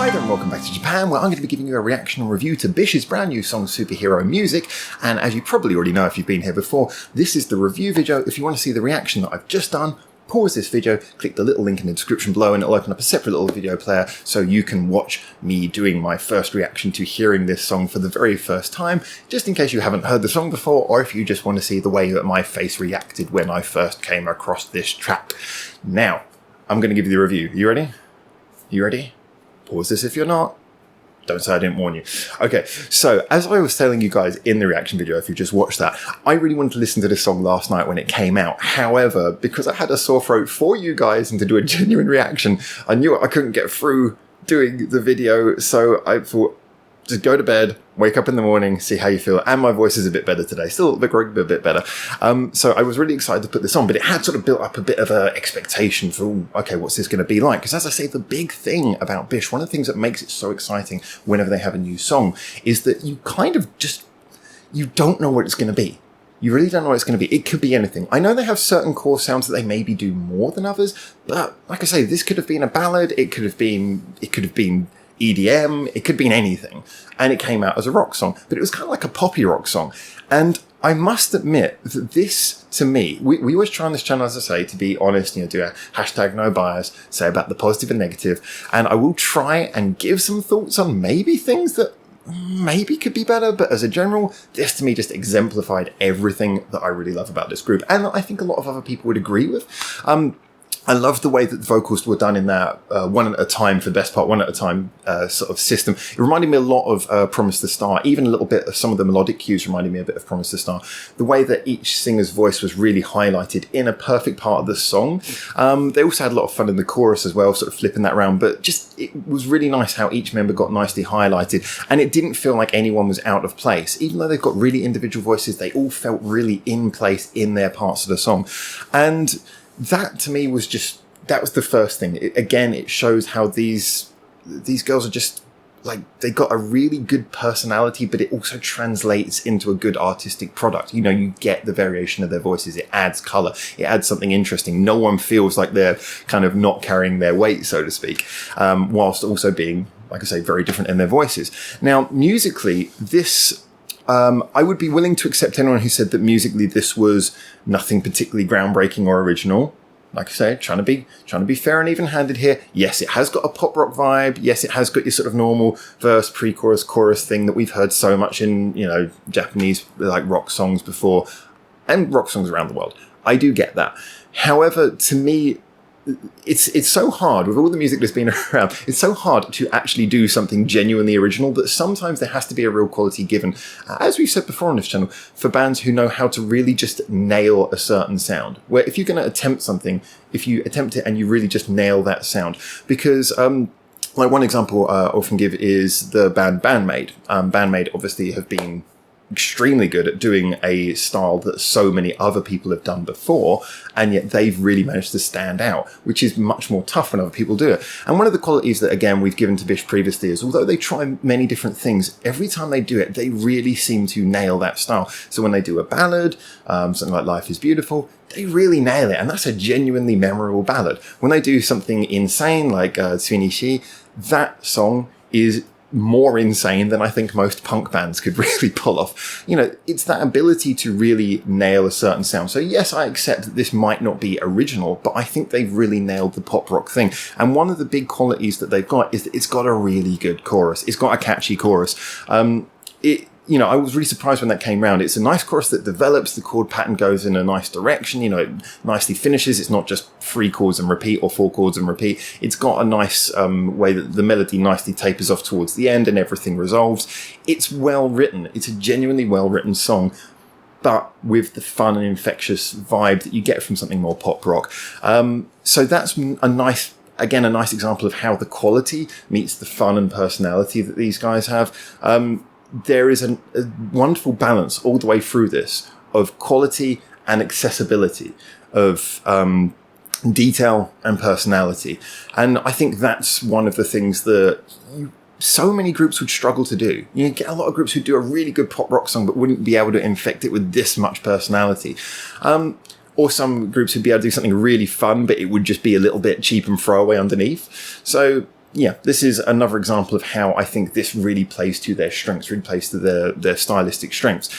Hi there and welcome back to Japan, where I'm going to be giving you a reaction and review to BiSH's brand new song Superhero Music. And as you probably already know if you've been here before, this is the review video. If you want to see the reaction that I've just done, pause this video, click the little link in the description below and it'll open up a separate little video player so you can watch me doing my first reaction to hearing this song for the very first time, just in case you haven't heard the song before, or if you just want to see the way that my face reacted when I first came across this track. Now, I'm going to give you the review. You ready? You ready? Pause this if you're not. Don't say I didn't warn you. Okay, so as I was telling you guys in the reaction video, if you just watched that, I really wanted to listen to this song last night when it came out. However, because I had a sore throat for you guys and to do a genuine reaction, I knew I couldn't get through doing the video, so I thought, just go to bed, wake up in the morning, see how you feel. And my voice is a bit better today. Still a bit better. So I was really excited to put this on, but it had sort of built up a bit of an expectation for, ooh, okay, what's this going to be like? Because as I say, the big thing about BiSH, one of the things that makes it so exciting whenever they have a new song, is that you kind of just, you don't know what it's going to be. You really don't know what it's going to be. It could be anything. I know they have certain core sounds that they maybe do more than others, but like I say, this could have been a ballad. It could have been EDM, it could have been anything, and it came out as a rock song, but it was kind of like a poppy rock song. And I must admit that this, to me, we always try on this channel, as I say, to be honest, you know, do a hashtag no bias, say about the positive and negative, and I will try and give some thoughts on maybe things that maybe could be better, but as a general, this to me just exemplified everything that I really love about this group, and I think a lot of other people would agree with. I love the way that the vocals were done in that one at a time, for the best part, one at a time sort of system. It reminded me a lot of Promise to Star, even a little bit of some of the melodic cues reminded me a bit of Promise to Star. The way that each singer's voice was really highlighted in a perfect part of the song. They also had a lot of fun in the chorus as well, sort of flipping that around, but just it was really nice how each member got nicely highlighted, and it didn't feel like anyone was out of place. Even though they've got really individual voices, they all felt really in place in their parts of the song. And that to me was just, that was the first thing. It shows how these girls are just like, they got a really good personality, but it also translates into a good artistic product. You know, you get the variation of their voices. It adds color. It adds something interesting. No one feels like they're kind of not carrying their weight, so to speak, whilst also being, like I say, very different in their voices. Now, musically, this, I would be willing to accept anyone who said that musically this was nothing particularly groundbreaking or original. Like I say, trying to be fair and even-handed here. Yes, it has got a pop rock vibe. Yes, it has got your sort of normal verse, pre-chorus, chorus thing that we've heard so much in, you know, Japanese like rock songs before, and rock songs around the world. I do get that. However, to me, it's so hard with all the music that's been around. It's so hard to actually do something genuinely original that sometimes there has to be a real quality given, as we've said before on this channel, for bands who know how to really just nail a certain sound. Where if you're going to attempt something, if you attempt it and you really just nail that sound, because like one example I often give is the band Bandmade. Bandmade obviously have been extremely good at doing a style that so many other people have done before, and yet they've really managed to stand out, which is much more tough when other people do it. And one of the qualities that, again, we've given to BiSH previously is, although they try many different things, every time they do it, they really seem to nail that style. So when they do a ballad, something like Life is Beautiful, they really nail it, and that's a genuinely memorable ballad. When they do something insane like Tsunishi, that song is more insane than I think most punk bands could really pull off. You know, it's that ability to really nail a certain sound. So yes, I accept that this might not be original, but I think they've really nailed the pop rock thing. And one of the big qualities that they've got is that it's got a really good chorus. It's got a catchy chorus. You know, I was really surprised when that came round. It's a nice chorus that develops, the chord pattern goes in a nice direction, you know, it nicely finishes. It's not just 3 chords and repeat or 4 chords and repeat. It's got a nice way that the melody nicely tapers off towards the end and everything resolves. It's well written. It's a genuinely well written song, but with the fun and infectious vibe that you get from something more pop rock. So that's a nice example of how the quality meets the fun and personality that these guys have. There is a wonderful balance all the way through this of quality and accessibility, of detail and personality. And I think that's one of the things that so many groups would struggle to do. You get a lot of groups who do a really good pop rock song but wouldn't be able to infect it with this much personality. Or some groups would be able to do something really fun but it would just be a little bit cheap and throwaway underneath. So yeah, this is another example of how I think this really plays to their strengths, really plays to their stylistic strengths.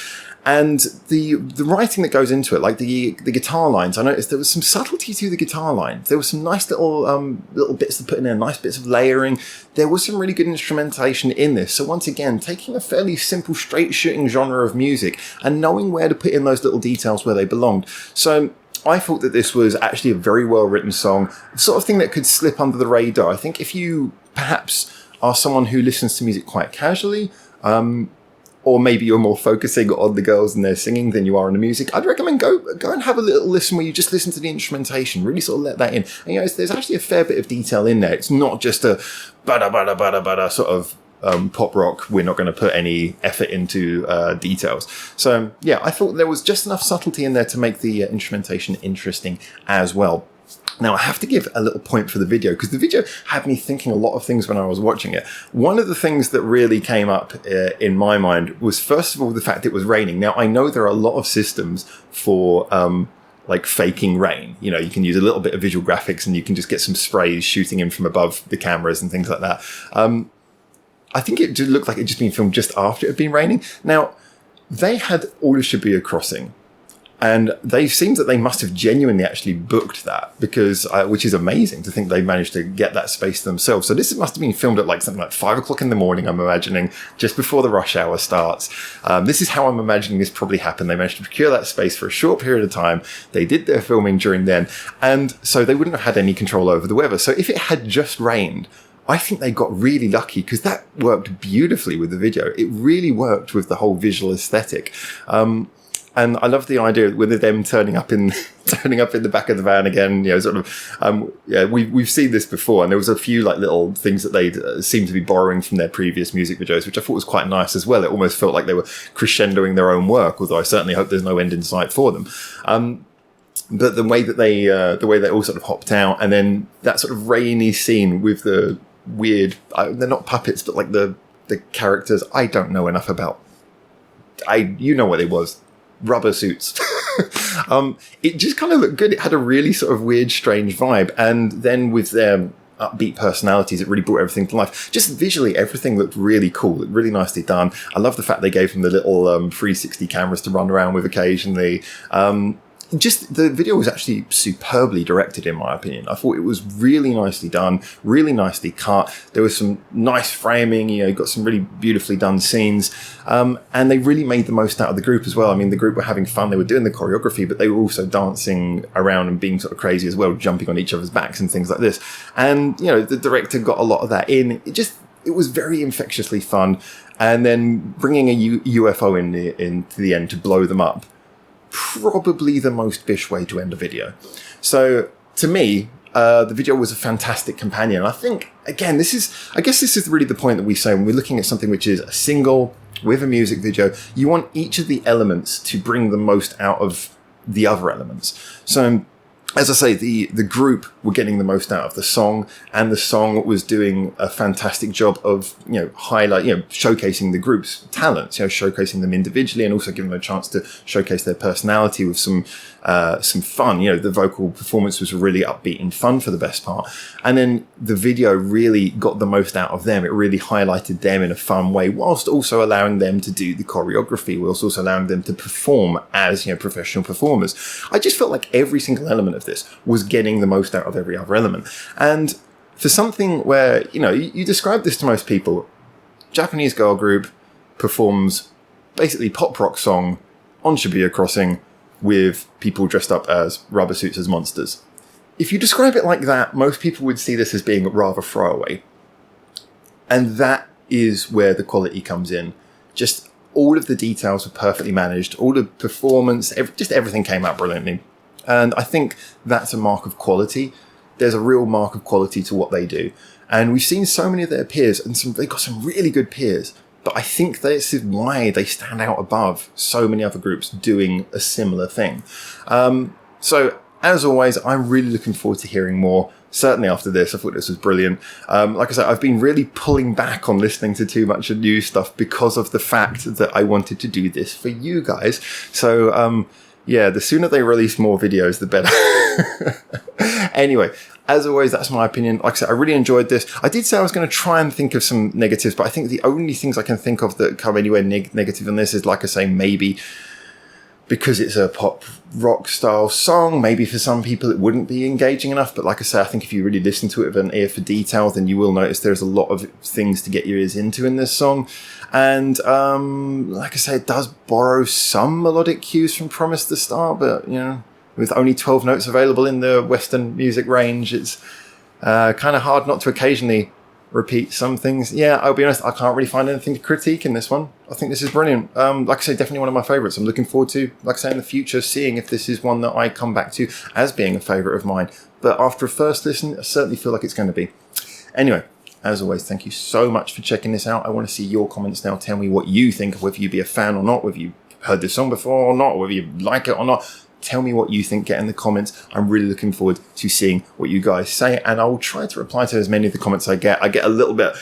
And the writing that goes into it, like the guitar lines, I noticed there was some subtlety to the guitar lines. There were some nice little bits to put in there, nice bits of layering. There was some really good instrumentation in this. So once again, taking a fairly simple, straight shooting genre of music and knowing where to put in those little details where they belonged. So I thought that this was actually a very well written song, the sort of thing that could slip under the radar. I think if you perhaps are someone who listens to music quite casually, or maybe you're more focusing on the girls and their singing than you are on the music, I'd recommend go and have a little listen where you just listen to the instrumentation, really sort of let that in. And there's actually a fair bit of detail in there. It's not just a bada bada bada bada sort of pop rock. We're not going to put any effort into details. So yeah, I thought there was just enough subtlety in there to make the instrumentation interesting as well. Now, I have to give a little point for the video, because the video had me thinking a lot of things when I was watching it. One of the things that really came up in my mind was, first of all, the fact it was raining. Now, I know there are a lot of systems for like faking rain. You know, you can use a little bit of visual graphics and you can just get some sprays shooting in from above the cameras and things like that. I think it looked like it had just been filmed just after it had been raining. Now, they had all of Shibuya Crossing. And they seemed that they must have genuinely actually booked that, because which is amazing to think they managed to get that space themselves. So this must have been filmed at like something like 5 o'clock in the morning, I'm imagining, just before the rush hour starts. This is how I'm imagining this probably happened. They managed to procure that space for a short period of time. They did their filming during then. And so they wouldn't have had any control over the weather. So if it had just rained, I think they got really lucky, because that worked beautifully with the video. It really worked with the whole visual aesthetic. And I love the idea with them turning up in the back of the van again. You know, sort of. We've seen this before, and there was a few like little things that they seemed to be borrowing from their previous music videos, which I thought was quite nice as well. It almost felt like they were crescendoing their own work, although I certainly hope there's no end in sight for them. But the way that they all sort of hopped out, and then that sort of rainy scene with the weird, they're not puppets, but like the characters I don't know enough about. You know what it was. Rubber suits. It just kind of looked good. It had a really sort of weird, strange vibe. And then with their upbeat personalities, it really brought everything to life. Just visually, everything looked really cool, looked really nicely done. I love the fact they gave them the little 360 cameras to run around with occasionally. Just the video was actually superbly directed, in my opinion. I thought it was really nicely done, really nicely cut. There was some nice framing, you got some really beautifully done scenes. And they really made the most out of the group as well. I mean, the group were having fun. They were doing the choreography, but they were also dancing around and being sort of crazy as well, jumping on each other's backs and things like this. And, the director got a lot of that in. It was very infectiously fun. And then bringing a UFO into the end to blow them up. Probably the most BiSH way to end a video. So to me, the video was a fantastic companion. I think, again, this is really the point that we say when we're looking at something which is a single with a music video. You want each of the elements to bring the most out of the other elements. So as I say, the group were getting the most out of the song, and the song was doing a fantastic job of, showcasing the group's talents, showcasing them individually, and also giving them a chance to showcase their personality with some fun. The vocal performance was really upbeat and fun for the best part. And then the video really got the most out of them. It really highlighted them in a fun way, whilst also allowing them to do the choreography, whilst also allowing them to perform as, professional performers. I just felt like every single element of this was getting the most out of every other element. And for something where, you describe this to most people, Japanese girl group performs basically pop rock song on Shibuya Crossing with people dressed up as rubber suits as monsters. If you describe it like that, most people would see this as being rather throwaway. And that is where the quality comes in. Just all of the details were perfectly managed, all the performance, just everything came out brilliantly. And I think that's a mark of quality. There's a real mark of quality to what they do. And we've seen so many of their peers, and they've got some really good peers. But I think this is why they stand out above so many other groups doing a similar thing. So, as always, I'm really looking forward to hearing more. Certainly after this, I thought this was brilliant. Like I said, I've been really pulling back on listening to too much new stuff because of the fact that I wanted to do this for you guys. So, Yeah, the sooner they release more videos, the better. Anyway, as always, that's my opinion. Like I said, I really enjoyed this. I did say I was going to try and think of some negatives, but I think the only things I can think of that come anywhere negative in this is, like I say, maybe because it's a pop rock style song, maybe for some people it wouldn't be engaging enough. But like I say, I think if you really listen to it with an ear for detail, then you will notice there's a lot of things to get your ears into in this song. And like I say, it does borrow some melodic cues from Promise to Start, but, you know, with only 12 notes available in the Western music range, it's kind of hard not to occasionally repeat some things. Yeah, I'll be honest, I can't really find anything to critique in this one. I think this is brilliant. Like I say, definitely one of my favourites. I'm looking forward to, like I say, in the future, seeing if this is one that I come back to as being a favourite of mine. But after a first listen, I certainly feel like it's going to be. Anyway, as always, thank you so much for checking this out. I want to see your comments now. Tell me what you think, whether you be a fan or not, whether you heard this song before or not, whether you like it or not. Tell me what you think, get in the comments. I'm really looking forward to seeing what you guys say, and I will try to reply to as many of the comments I get. I get a little bit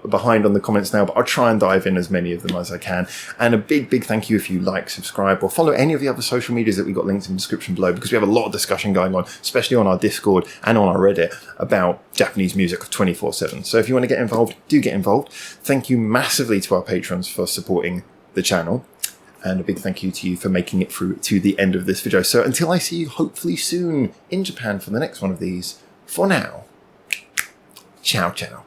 behind on the comments now, but I'll try and dive in as many of them as I can. And a big thank you if you like, subscribe, or follow any of the other social medias that we've got linked in the description below, because we have a lot of discussion going on, especially on our Discord and on our Reddit, about Japanese music 24/7. So if you want to get involved, do get involved. Thank you massively to our patrons for supporting the channel. And a big thank you to you for making it through to the end of this video. So until I see you hopefully soon in Japan for the next one of these, for now, ciao ciao.